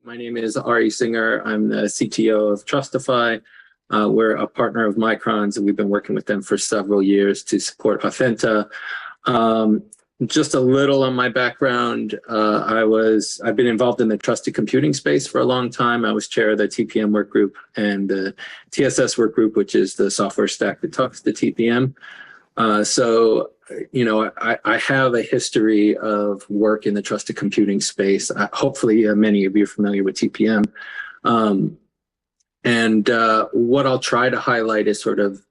My name is Ari Singer. I'm the CTO of TrustiPhi. We're a partner of Micron's, and we've been working with them for several years to support Authenta. Just a little on my background. I've been involved in the trusted computing space for a long time. I was chair of the TPM work group and the TSS work group, which is the software stack that talks to TPM. I have a history of work in the trusted computing space. Hopefully, many of you are familiar with TPM. What I'll try to highlight is sort of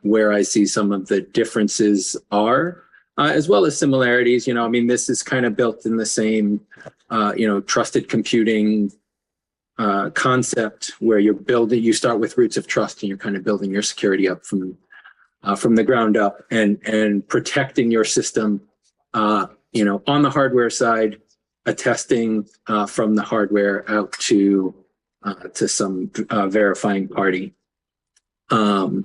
where I see some of the differences are, as well as similarities. This is kind of built in the same, trusted computing concept where you start with roots of trust and you're kind of building your security up from the ground up and protecting your system, on the hardware side, attesting from the hardware out to some verifying party. I'll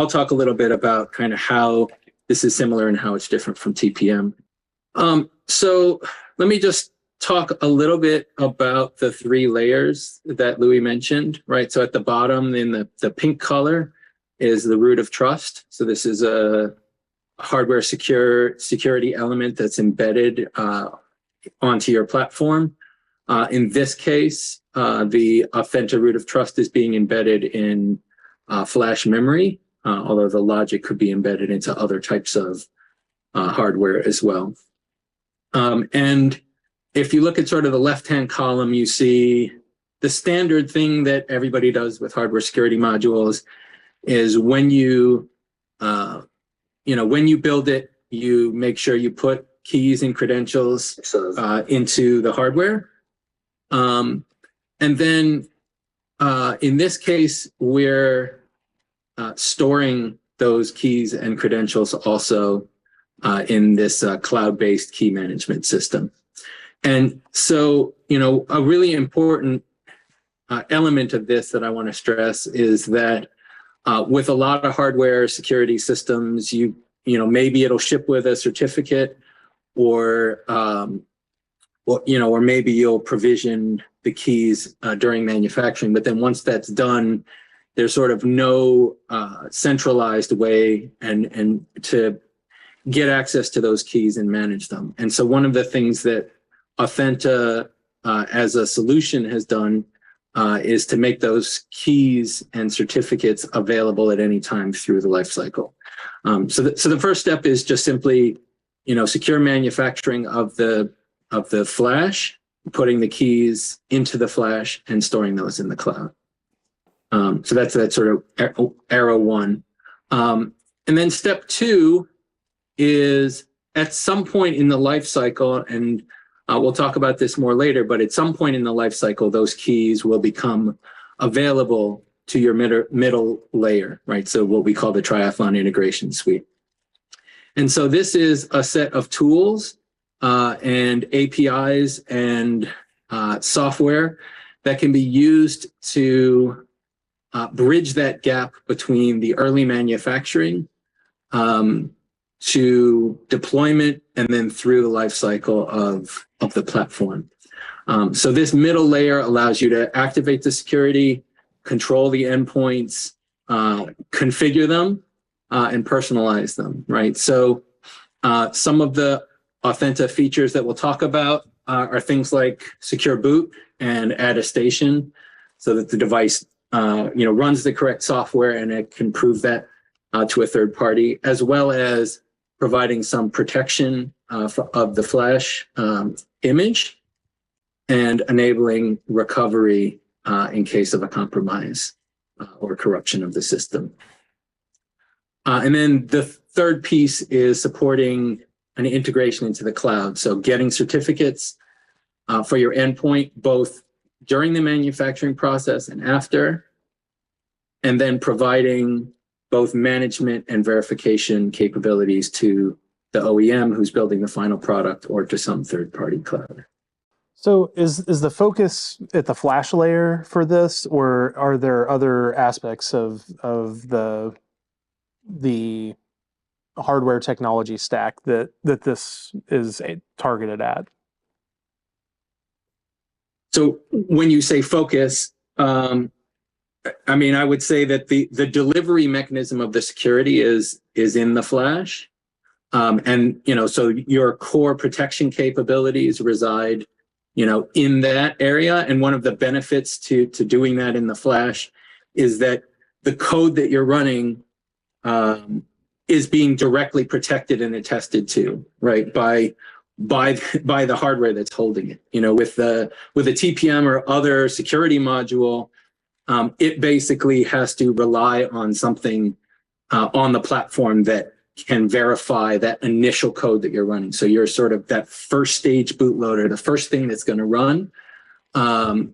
talk a little bit about kind of how this is similar and how it's different from TPM. So let me just talk a little bit about the three layers that Louis mentioned, right? So at the bottom in the pink color is the root of trust. So this is a hardware security element that's embedded onto your platform. In this case, the Authenta root of trust is being embedded in flash memory, although the logic could be embedded into other types of hardware as well. And if you look at sort of the left-hand column, you see the standard thing that everybody does with hardware security modules is when you build it, you make sure you put keys and credentials into the hardware. And then in this case, we're storing those keys and credentials also in this cloud-based key management system. And so, a really important element of this that I want to stress is that with a lot of hardware security systems, maybe it'll ship with a certificate, or maybe you'll provision the keys during manufacturing. But then once that's done, there's sort of no centralized way and to get access to those keys and manage them. And so one of the things that Authenta as a solution has done is to make those keys and certificates available at any time through the life cycle. So the first step is just simply, secure manufacturing of the flash, putting the keys into the flash and storing those in the cloud. So that's that sort of arrow one. And then step two is at some point in the life cycle, and we'll talk about this more later, but at some point in the life cycle, those keys will become available to your middle layer, right? So what we call the triathlon integration suite. And so this is a set of tools and APIs and software that can be used to bridge that gap between the early manufacturing to deployment and then through the life cycle of the platform. So this middle layer allows you to activate the security, control the endpoints, configure them, and personalize them, right? So some of the Authenta features that we'll talk about are things like secure boot and attestation, so that the device runs the correct software and it can prove that to a third party, as well as providing some protection of the flash image and enabling recovery in case of a compromise or corruption of the system. And then the third piece is supporting an integration into the cloud. So getting certificates for your endpoint, both during the manufacturing process and after, and then providing both management and verification capabilities to the OEM who's building the final product or to some third-party cloud. So is the focus at the flash layer for this, or are there other aspects of the hardware technology stack that this is targeted at? So when you say focus, I mean, I would say that the delivery mechanism of the security is in the flash. And, so your core protection capabilities reside, in that area. And one of the benefits to doing that in the flash is that the code that you're running is being directly protected and attested to, right, by the hardware that's holding it. With a TPM or other security module, it basically has to rely on something on the platform that can verify that initial code that you're running. So you're sort of that first stage bootloader, the first thing that's going to run. A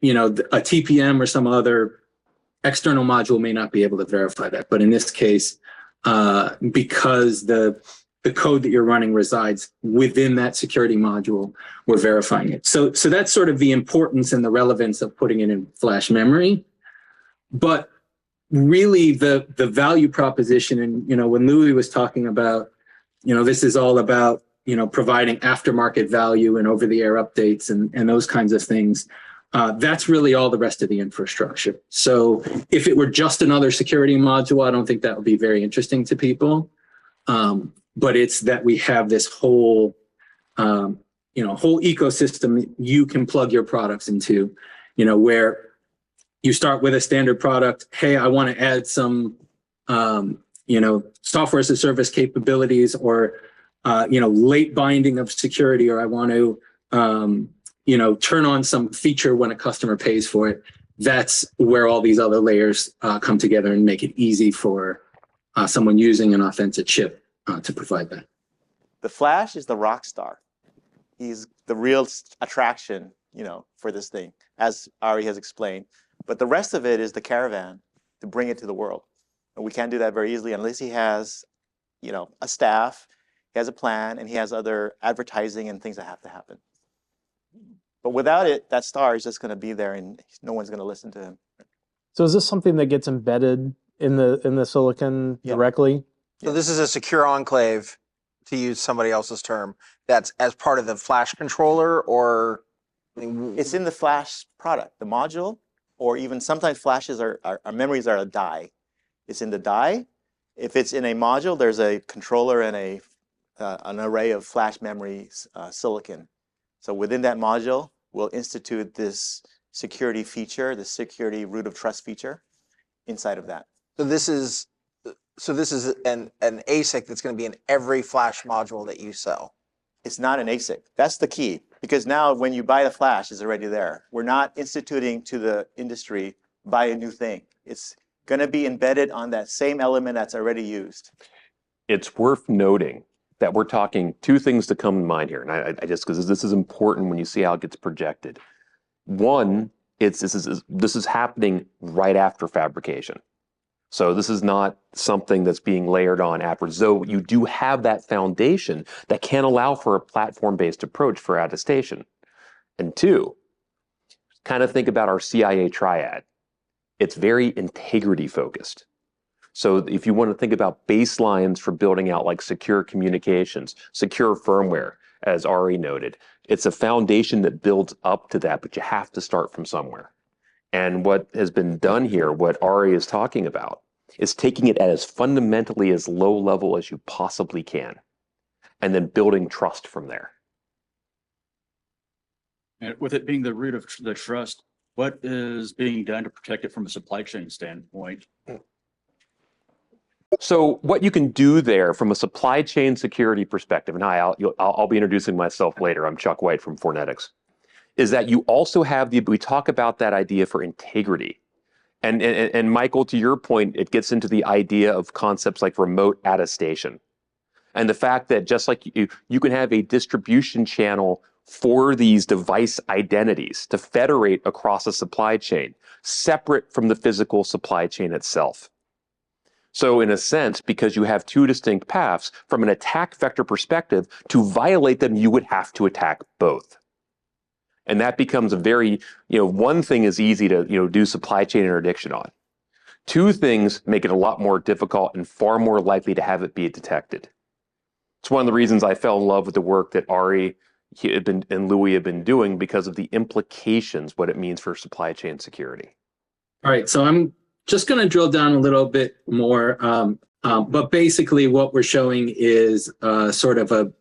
TPM or some other external module may not be able to verify that. But in this case, because the code that you're running resides within that security module, we're verifying it. So that's sort of the importance and the relevance of putting it in flash memory. But really the value proposition, and when Louis was talking about, this is all about providing aftermarket value and over-the-air updates and those kinds of things. That's really all the rest of the infrastructure. So if it were just another security module, I don't think that would be very interesting to people. But it's that we have this whole ecosystem that you can plug your products into, where you start with a standard product. Hey, I want to add some, software as a service capabilities, or, late binding of security, or I want to, turn on some feature when a customer pays for it. That's where all these other layers come together and make it easy for someone using an Authenta chip to provide that. The Flash is the rock star. He's the real attraction, for this thing, as Ari has explained. But the rest of it is the caravan to bring it to the world. And we can't do that very easily unless he has, a staff, he has a plan, and he has other advertising and things that have to happen. But without it, that star is just going to be there and no one's going to listen to him. So is this something that gets embedded in the silicon directly? So this is a secure enclave, to use somebody else's term, that's as part of the flash controller, or? It's in the flash product, the module, or even sometimes flashes our memories are a die. It's in the die. If it's in a module, there's a controller and an array of flash memory silicon. So within that module, we'll institute this security feature, the security root of trust feature inside of that. So this is an ASIC that's going to be in every flash module that you sell. It's not an ASIC. That's the key. Because now when you buy the flash, it's already there. We're not instituting to the industry, buy a new thing. It's going to be embedded on that same element that's already used. It's worth noting that we're talking two things to come to mind here. And I just, because this is important when you see how it gets projected. One, this is happening right after fabrication. So this is not something that's being layered on after. So you do have that foundation that can allow for a platform-based approach for attestation. And two, kind of think about our CIA triad. It's very integrity focused. So if you want to think about baselines for building out like secure communications, secure firmware, as Ari noted, it's a foundation that builds up to that, but you have to start from somewhere. And what has been done here, what Ari is talking about, is taking it at as fundamentally as low level as you possibly can, and then building trust from there. And with it being the root of the trust, what is being done to protect it from a supply chain standpoint? So what you can do there from a supply chain security perspective, and I'll be introducing myself later, I'm Chuck White from Fornetics, is that you also have we talk about that idea for integrity. And Michael, to your point, it gets into the idea of concepts like remote attestation. And the fact that just like you can have a distribution channel for these device identities to federate across a supply chain, separate from the physical supply chain itself. So in a sense, because you have two distinct paths, from an attack vector perspective, to violate them, you would have to attack both. And that becomes a very, one thing is easy to, do supply chain interdiction on. Two things make it a lot more difficult and far more likely to have it be detected. It's one of the reasons I fell in love with the work that Ari, and Louis have been doing because of the implications, what it means for supply chain security. All right, so I'm just going to drill down a little bit more, but basically what we're showing is sort of a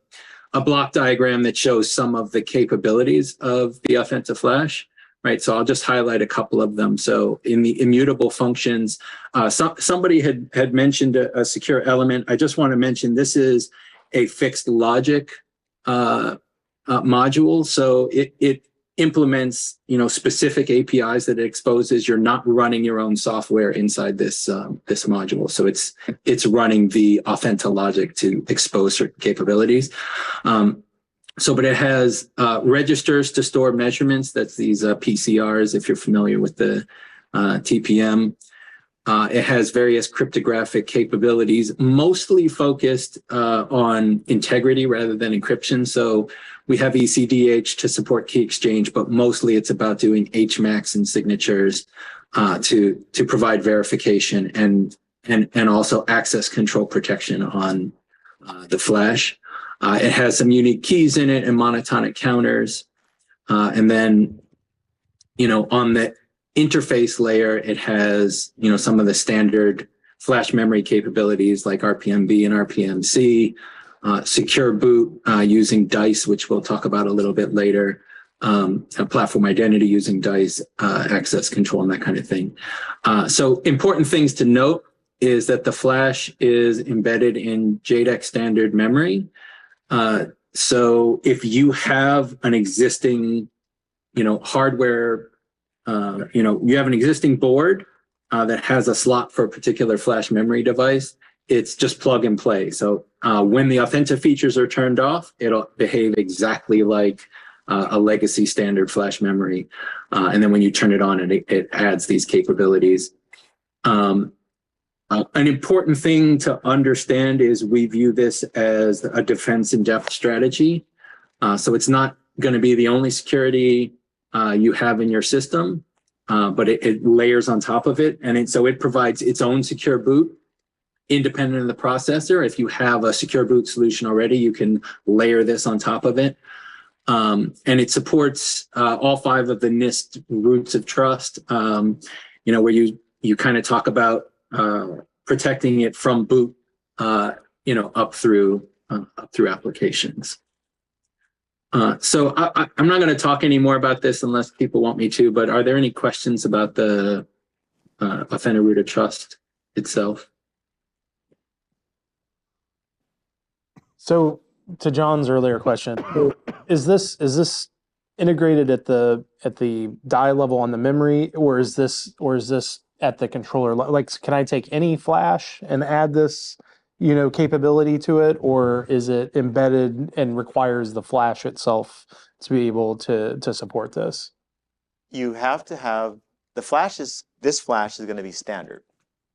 block diagram that shows some of the capabilities of the Authenta Flash, right? So I'll just highlight a couple of them. So in the immutable functions, somebody had mentioned a secure element. I just want to mention this is a fixed logic module. So it implements, specific APIs that it exposes. You're not running your own software inside this this module. So it's running the Authenta logic to expose certain capabilities. But it has registers to store measurements. That's these PCRs, if you're familiar with the TPM. It has various cryptographic capabilities, mostly focused on integrity rather than encryption. So we have ECDH to support key exchange, but mostly it's about doing HMACs and signatures to provide verification and also access control protection on the flash. It has some unique keys in it and monotonic counters. And then, on the interface layer, it has, some of the standard flash memory capabilities like RPMB and RPMC, secure boot using DICE, which we'll talk about a little bit later, a platform identity using DICE, access control, and that kind of thing. So important things to note is that the flash is embedded in JEDEC standard memory. So if you have an existing, hardware, you have an existing board that has a slot for a particular flash memory device, it's just plug and play. So when the Authenta features are turned off, it'll behave exactly like a legacy standard flash memory. And then when you turn it on, it adds these capabilities. An important thing to understand is we view this as a defense in depth strategy. So it's not going to be the only security you have in your system, but it layers on top of it. And so it provides its own secure boot independent of the processor. If you have a secure boot solution already, you can layer this on top of it. And it supports all 5 of the NIST roots of trust, where you kind of talk about protecting it from boot, up through applications. So I'm not going to talk any more about this unless people want me to, but are there any questions about the Authenta root of trust itself? So to John's earlier question, is this integrated at the die level on the memory, or is this at the controller? Like, can I take any flash and add this, capability to it, or is it embedded and requires the flash itself to be able to support this? You have to have this flash is going to be standard,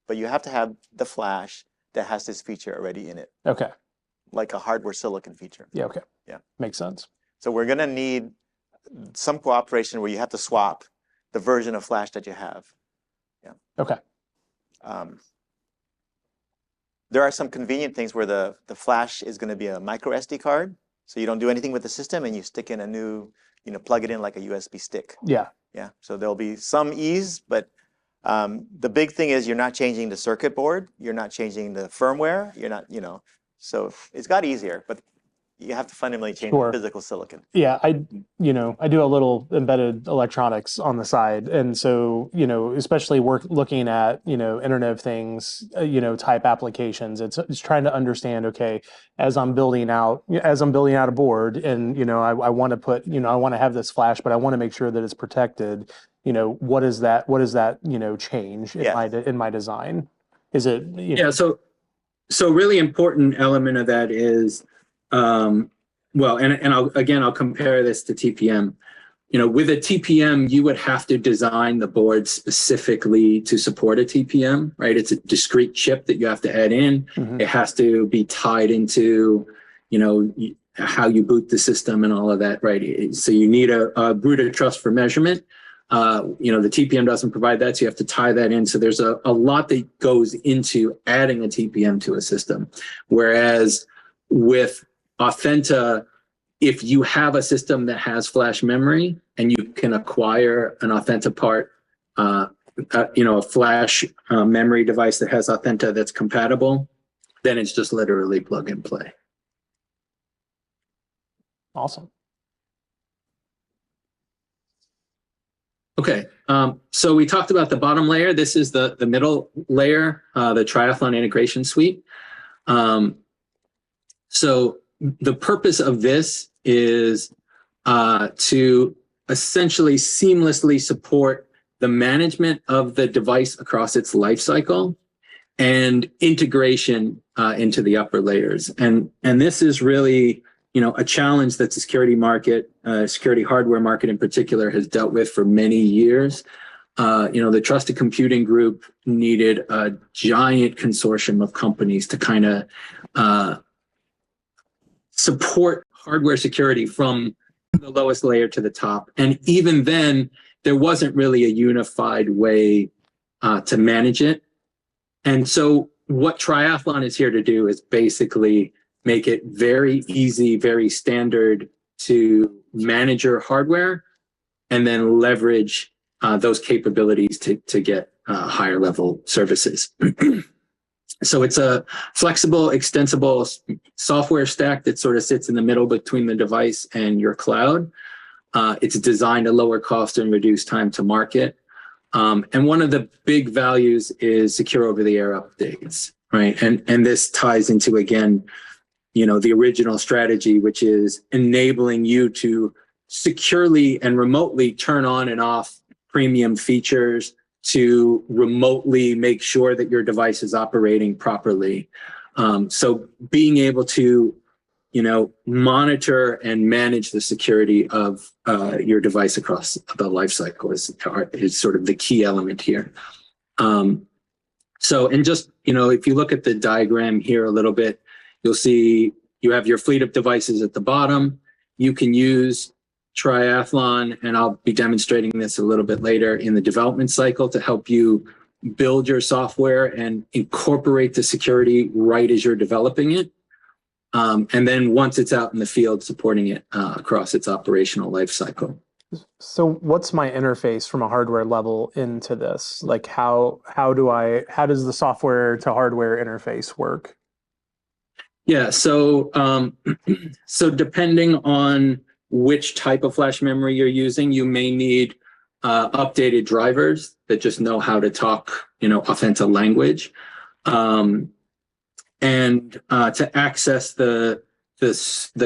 but you have to have the flash that has this feature already in it. Okay. Like a hardware silicon feature. Yeah. Okay. Yeah. Makes sense. So we're going to need some cooperation where you have to swap the version of flash that you have. Yeah. Okay. There are some convenient things where the flash is going to be a micro SD card. So you don't do anything with the system and you stick in a new, plug it in like a USB stick. Yeah. Yeah. So there'll be some ease, but the big thing is you're not changing the circuit board. You're not changing the firmware. You're not, so it's got easier, but you have to fundamentally change the physical silicon. Yeah, I do a little embedded electronics on the side, and so especially looking at Internet of Things type applications. It's trying to understand. Okay, as I'm building out a board, and I want to put I want to have this flash, but I want to make sure that it's protected. What is that change in my design? Is it Yeah. So really important element of that is, and I'll compare this to TPM. With a TPM, you would have to design the board specifically to support a TPM, right? It's a discrete chip that you have to add in. Mm-hmm. It has to be tied into, how you boot the system and all of that, right? So you need a root of trust for measurement. The TPM doesn't provide that, so you have to tie that in. So there's a lot that goes into adding a TPM to a system. Whereas with Authenta, if you have a system that has flash memory and you can acquire an Authenta part, a flash memory device that has Authenta that's compatible, then it's just literally plug and play. Awesome. Okay, so we talked about the bottom layer. This is the middle layer, the Triathlon integration suite. So the purpose of this is to essentially seamlessly support the management of the device across its life cycle and integration into the upper layers. And this is really, a challenge that the security market, security hardware market in particular, has dealt with for many years. The Trusted Computing Group needed a giant consortium of companies to kind of support hardware security from the lowest layer to the top. And even then, there wasn't really a unified way to manage it. And so what Triathlon is here to do is basically make it very easy, very standard to manage your hardware and then leverage those capabilities to get higher level services. So it's a flexible, extensible software stack that sort of sits in the middle between the device and your cloud. It's designed to lower cost and reduce time to market. And one of the big values is secure over-the-air updates, right? And this ties into, again, the original strategy, which is enabling you to securely and remotely turn on and off premium features, to remotely make sure that your device is operating properly. So being able to, monitor and manage the security of your device across the lifecycle is sort of the key element here. And just, if you look at the diagram here a little bit, you'll see you have your fleet of devices at the bottom. You can use Triathlon, and I'll be demonstrating this a little bit later in the development cycle, to help you build your software and incorporate the security right as you're developing it. And then once it's out in the field, supporting it across its operational life cycle. So what's my interface from a hardware level into this? Like how does the software to hardware interface work? Yeah, so depending on which type of flash memory you're using, you may need updated drivers that just know how to talk, Authenta language. And to access the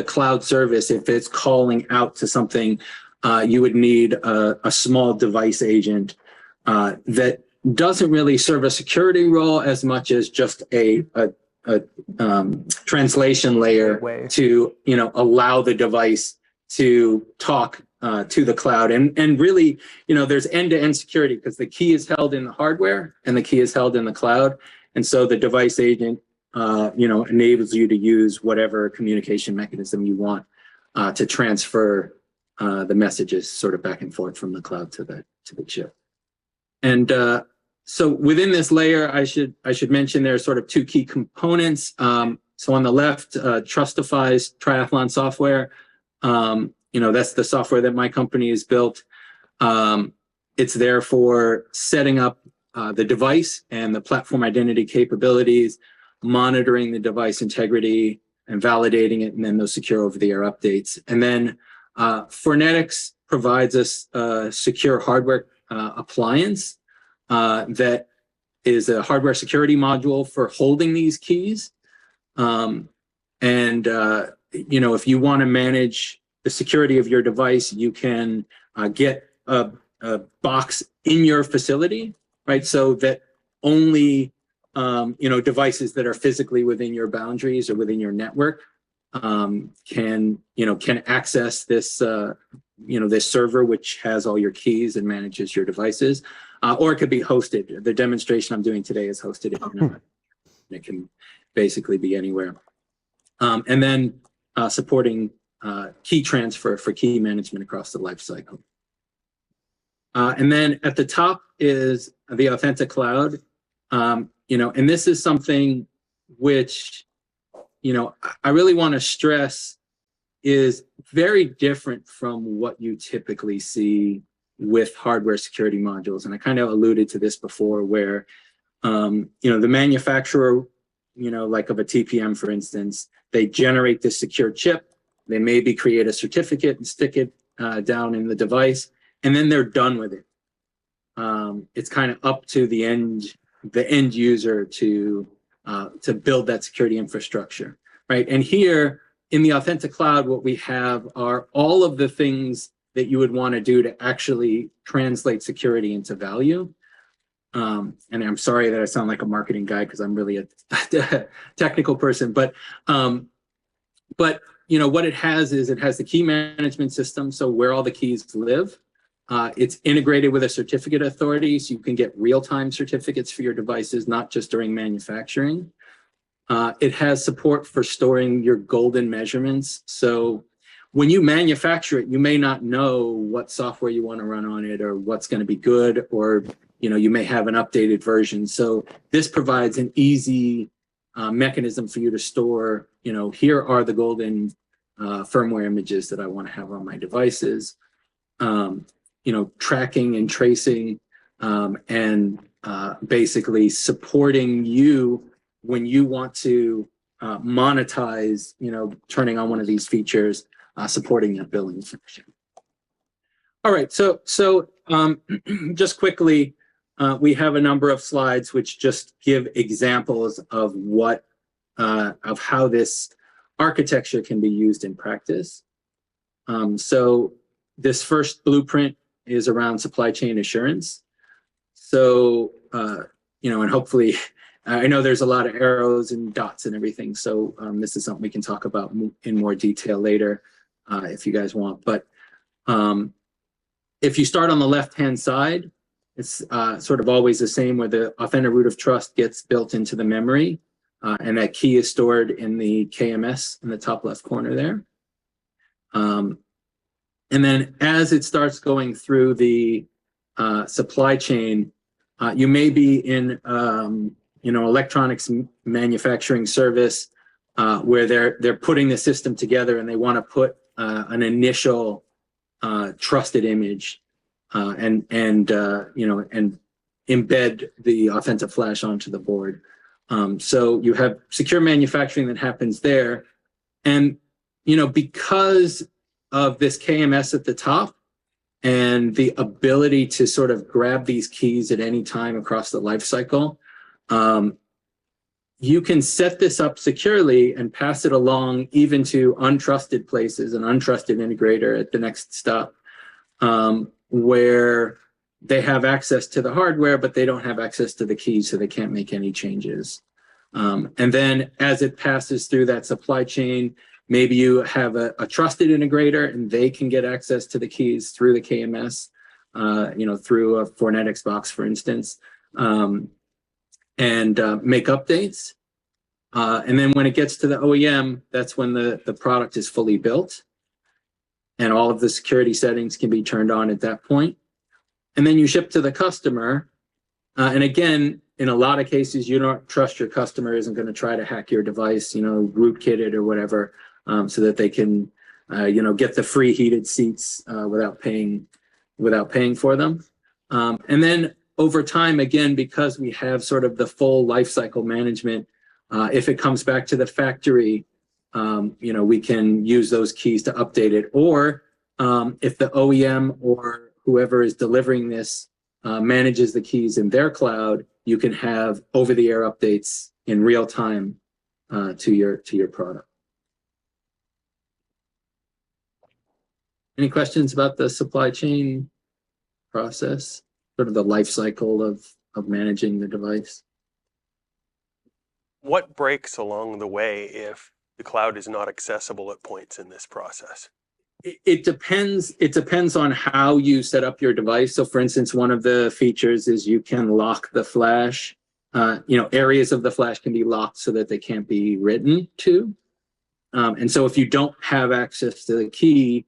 cloud service, if it's calling out to something, you would need a small device agent that doesn't really serve a security role as much as just a translation layer to allow the device to talk to the cloud. And really, there's end-to-end security because the key is held in the hardware and the key is held in the cloud. And so the device agent enables you to use whatever communication mechanism you want to transfer the messages sort of back and forth from the cloud to the chip. And so within this layer, I should mention there are sort of two key components. So on the left, TrustiPhi's Triathlon software. That's the software that my company has built. It's there for setting up the device and the platform identity capabilities, monitoring the device integrity and validating it, and then those secure over-the-air updates. And then Fornetics provides us a secure hardware appliance that is a hardware security module for holding these keys. If you want to manage the security of your device, you can get a box in your facility, right? So that only devices that are physically within your boundaries or within your network can access this this server, which has all your keys and manages your devices, or it could be hosted. The demonstration I'm doing today is hosted in it can basically be anywhere. And then supporting key transfer for key management across the life cycle. And then at the top is the Authenta Cloud. And this is something which, I really want to stress is very different from what you typically see with hardware security modules. And I kind of alluded to this before, where the manufacturer, like of a TPM, for instance, they generate this secure chip. They maybe create a certificate and stick it down in the device, and then they're done with it. It's kind of up to the end user to build that security infrastructure, right? And here in the Authenta Cloud, what we have are all of the things that you would want to do to actually translate security into value. And I'm sorry that I sound like a marketing guy, because I'm really a technical person, but what it has is it has the key management system, so where all the keys live. It's integrated with a certificate authority, so you can get real-time certificates for your devices, not just during manufacturing. It has support for storing your golden measurements. So when you manufacture it, you may not know what software you want to run on it, or what's going to be good, or you may have an updated version. So this provides an easy mechanism for you to store, here are the golden firmware images that I want to have on my devices. Tracking and tracing, and basically supporting you when you want to monetize, turning on one of these features, supporting that billing function. All right, so just quickly, we have a number of slides which just give examples of of how this architecture can be used in practice. So this first blueprint is around supply chain assurance. So, and hopefully, I know there's a lot of arrows and dots and everything. So this is something we can talk about in more detail later if you guys want. But if you start on the left-hand side, it's sort of always the same, where the Authenta root of trust gets built into the memory, and that key is stored in the KMS in the top left corner there. And then as it starts going through the supply chain, you may be in electronics manufacturing service where they're putting the system together, and they want to put an initial trusted image and embed the Authenta Flash onto the board. So you have secure manufacturing that happens there, and because of this KMS at the top and the ability to sort of grab these keys at any time across the life cycle, you can set this up securely and pass it along even to untrusted places, an untrusted integrator at the next stop, where they have access to the hardware, but they don't have access to the keys, so they can't make any changes. And then as it passes through that supply chain, maybe you have a trusted integrator, and they can get access to the keys through the KMS, through a Fornetics box, for instance, and make updates. And then when it gets to the OEM, that's when the product is fully built, and all of the security settings can be turned on at that point. And then you ship to the customer. And again, in a lot of cases, you don't trust your customer isn't going to try to hack your device, rootkit it or whatever, so that they can, get the free heated seats without paying for them. And then over time, again, because we have sort of the full lifecycle management, if it comes back to the factory, we can use those keys to update it. Or if the OEM or whoever is delivering this manages the keys in their cloud, you can have over-the-air updates in real time to your product. Any questions about the supply chain process, sort of the life cycle of managing the device? What breaks along the way if the cloud is not accessible at points in this process? It depends. It depends on how you set up your device. So for instance, one of the features is you can lock the flash. Areas of the flash can be locked so that they can't be written to. And so if you don't have access to the key,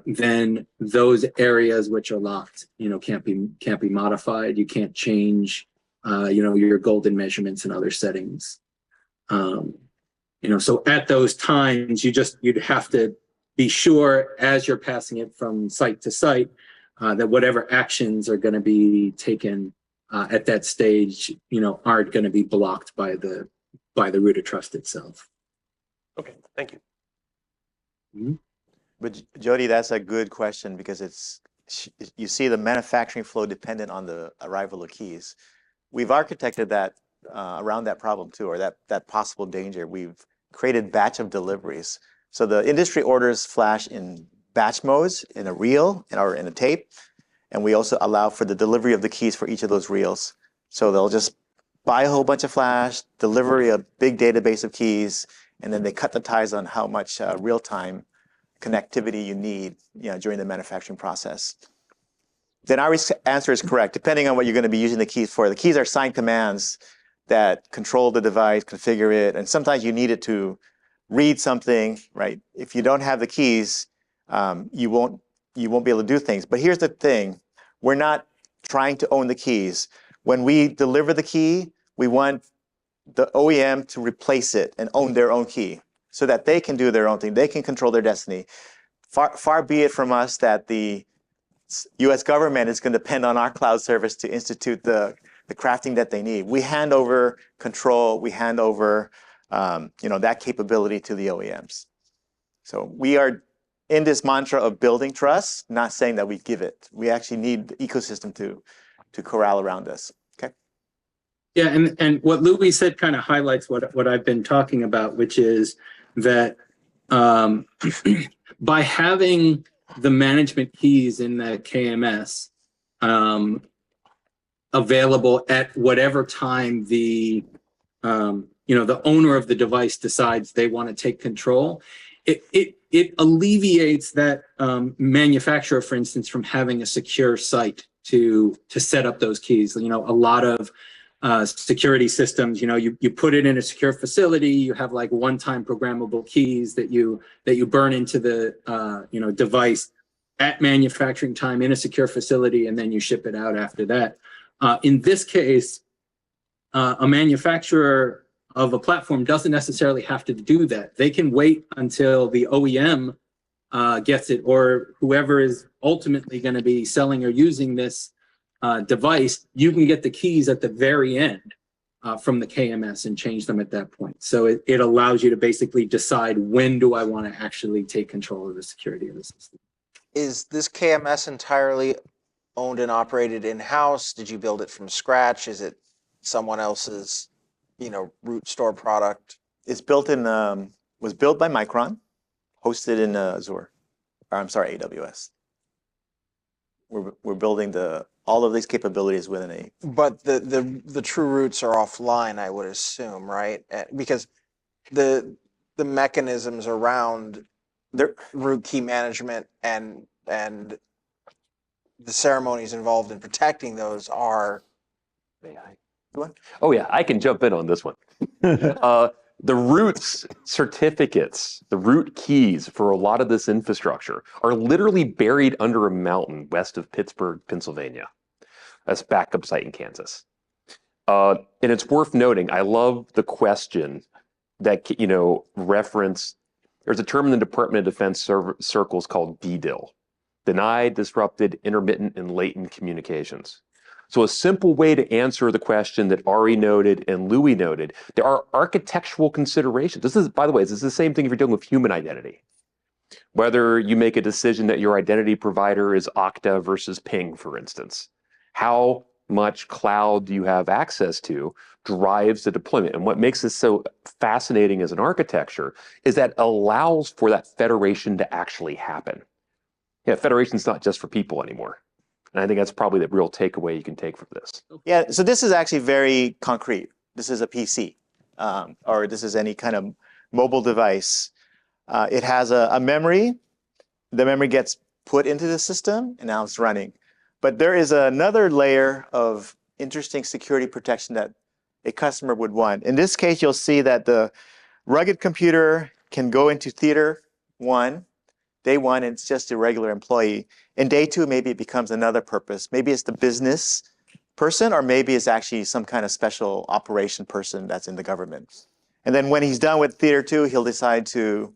then those areas which are locked, can't be modified. You can't change, your golden measurements and other settings. So at those times, you'd have to be sure as you're passing it from site to site that whatever actions are going to be taken at that stage, aren't going to be blocked by the root of trust itself. Okay, thank you. Mm-hmm. But Jody, that's a good question because you see the manufacturing flow dependent on the arrival of keys. We've architected that around that problem too, or that possible danger. We've created batch of deliveries. So the industry orders flash in batch modes, in a reel or in a tape. And we also allow for the delivery of the keys for each of those reels. So they'll just buy a whole bunch of flash, deliver a big database of keys, and then they cut the ties on how much real-time connectivity you need during the manufacturing process. Then our answer is correct, depending on what you're going to be using the keys for. The keys are signed commands that control the device, configure it, and sometimes you need it to read something, right? If you don't have the keys, you won't be able to do things. But here's the thing, we're not trying to own the keys. When we deliver the key, we want the OEM to replace it and own their own key so that they can do their own thing. They can control their destiny. Far be it from us that the US government is going to depend on our cloud service to institute the crafting that they need. We hand over control, we hand over that capability to the OEMs. So we are in this mantra of building trust, not saying that we give it. We actually need the ecosystem to corral around us. Okay. Yeah, and what Louis said kind of highlights what I've been talking about, which is that by having the management keys in the KMS available at whatever time the owner of the device decides they want to take control, it alleviates that manufacturer, for instance, from having a secure site to set up those keys. A lot of security systems, you put it in a secure facility, you have like one-time programmable keys that you burn into the device at manufacturing time in a secure facility, and then you ship it out after that. In this case, a manufacturer of a platform doesn't necessarily have to do that. They can wait until the OEM gets it, or whoever is ultimately going to be selling or using this device. You can get the keys at the very end from the KMS and change them at that point. So it allows you to basically decide, when do I want to actually take control of the security of the system. Is this KMS entirely owned and operated in-house? Did you build it from scratch? Is it someone else's, root store product? It's was built by Micron, hosted in AWS. We're building all of these capabilities within But the true roots are offline, I would assume, right? Because the mechanisms around the root key management and the ceremonies involved in protecting those are. Oh yeah, I can jump in on this one. The roots certificates, the root keys for a lot of this infrastructure are literally buried under a mountain west of Pittsburgh, Pennsylvania. That's a backup site in Kansas. And it's worth noting, I love the question that, reference, there's a term in the Department of Defense circles called DDIL, denied, disrupted, intermittent, and latent communications. So a simple way to answer the question that Ari noted and Louis noted, there are architectural considerations. This is, by the way, this is the same thing if you're dealing with human identity. Whether you make a decision that your identity provider is Okta versus Ping, for instance. How much cloud do you have access to drives the deployment. And what makes this so fascinating as an architecture is that allows for that federation to actually happen. Yeah, federation's not just for people anymore. And I think that's probably the real takeaway you can take from this. Yeah, so this is actually very concrete. This is a PC, or this is any kind of mobile device. It has a memory. The memory gets put into the system, and now it's running. But there is another layer of interesting security protection that a customer would want. In this case, you'll see that the rugged computer can go into theater 1. Day 1, it's just a regular employee. In day 2, maybe it becomes another purpose. Maybe it's the business person, or maybe it's actually some kind of special operation person that's in the government. And then when he's done with Theater 2, he'll decide to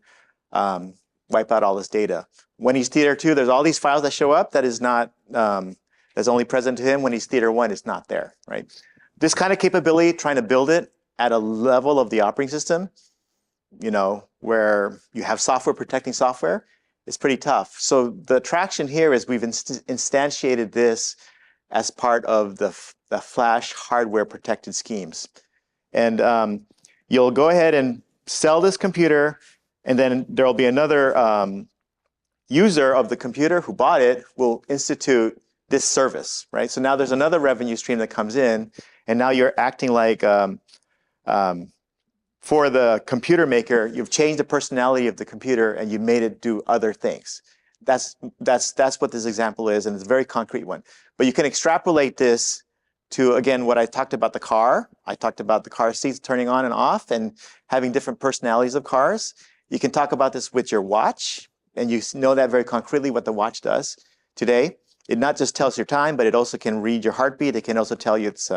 wipe out all this data. When he's Theater 2, there's all these files that show up that is not, that's only present to him. When he's Theater 1, it's not there, right? This kind of capability, trying to build it at a level of the operating system, you know, where you have software protecting software, is pretty tough. So the attraction here is we've instantiated this as part of the Flash hardware protected schemes. And you'll go ahead and sell this computer, and then there'll be another user of the computer who bought it will institute this service, right? So now there's another revenue stream that comes in, and now you're acting like, for the computer maker, you've changed the personality of the computer and you made it do other things. That's what this example is, and it's a very concrete one. But you can extrapolate this to, again, what I talked about the car. I talked about the car seats turning on and off and having different personalities of cars. You can talk about this with your watch, and you know that very concretely what the watch does today. It not just tells your time, but it also can read your heartbeat. It can also tell you it's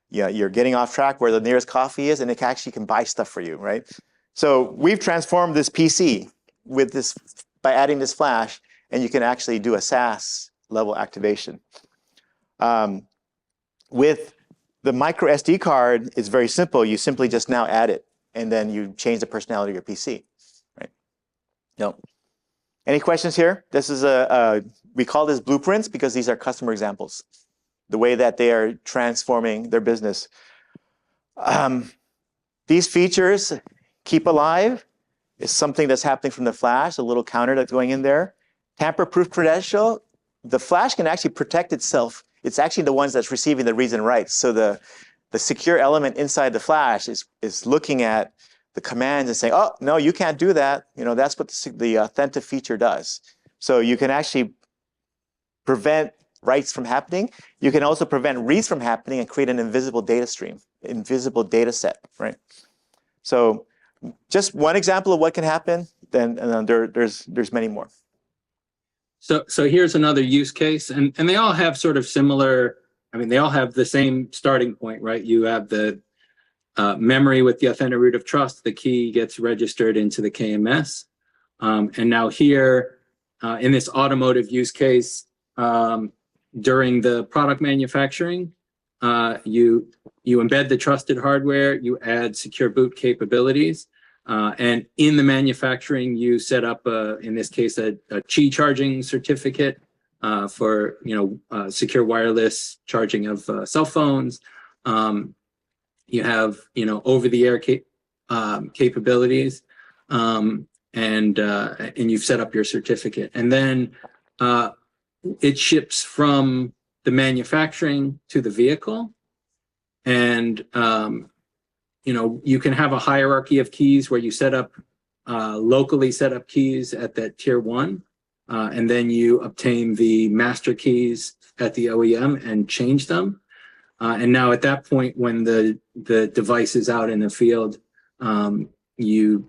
you're getting off track, where the nearest coffee is, and it actually can buy stuff for you, right? So we've transformed this PC with this by adding this flash, and you can actually do a SaaS level activation. With the micro SD card, it's very simple. You simply just now add it, and then you change the personality of your PC, right? No. Any questions here? This is we call this blueprints because these are customer examples, the way that they are transforming their business. These features, keep alive, is something that's happening from the flash, a little counter that's going in there. Tamper-proof credential, the flash can actually protect itself. It's actually the ones that's receiving the reads and writes. So the secure element inside the flash is looking at the commands and saying, oh, no, you can't do that. You know, that's what the Authenta feature does. So you can actually prevent writes from happening. You can also prevent reads from happening and create an invisible data stream, invisible data set, right? So just one example of what can happen, then there's many more. So here's another use case, and they all have sort of similar, I mean, they all have the same starting point, right? You have the memory with the Authenta root of trust, the key gets registered into the KMS. And now here, in this automotive use case, during the product manufacturing, you embed the trusted hardware, you add secure boot capabilities, and in the manufacturing, you set up, in this case, a Qi charging certificate for secure wireless charging of cell phones. You have over-the-air capabilities, and you've set up your certificate, and then it ships from the manufacturing to the vehicle, and you can have a hierarchy of keys where you set up locally set up keys at that tier 1, and then you obtain the master keys at the OEM and change them. And now at that point, when the device is out in the field, you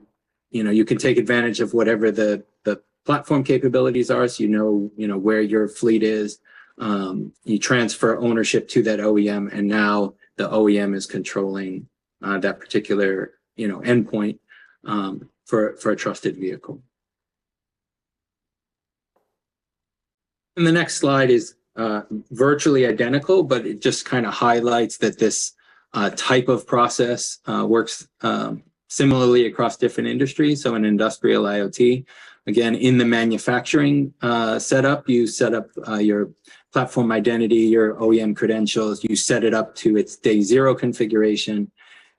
can take advantage of whatever the platform capabilities are, so you know where your fleet is. You transfer ownership to that OEM, and now the OEM is controlling that particular endpoint for a trusted vehicle. And the next slide is virtually identical, but it just kind of highlights that this type of process works similarly across different industries. So in industrial IoT, again, in the manufacturing setup, you set up your platform identity, your OEM credentials, you set it up to its day 0 configuration.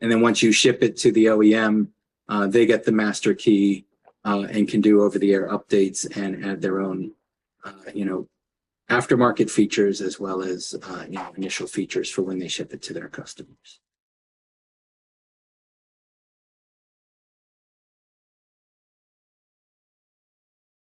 And then once you ship it to the OEM, they get the master key and can do over-the-air updates and add their own, aftermarket features as well as initial features for when they ship it to their customers.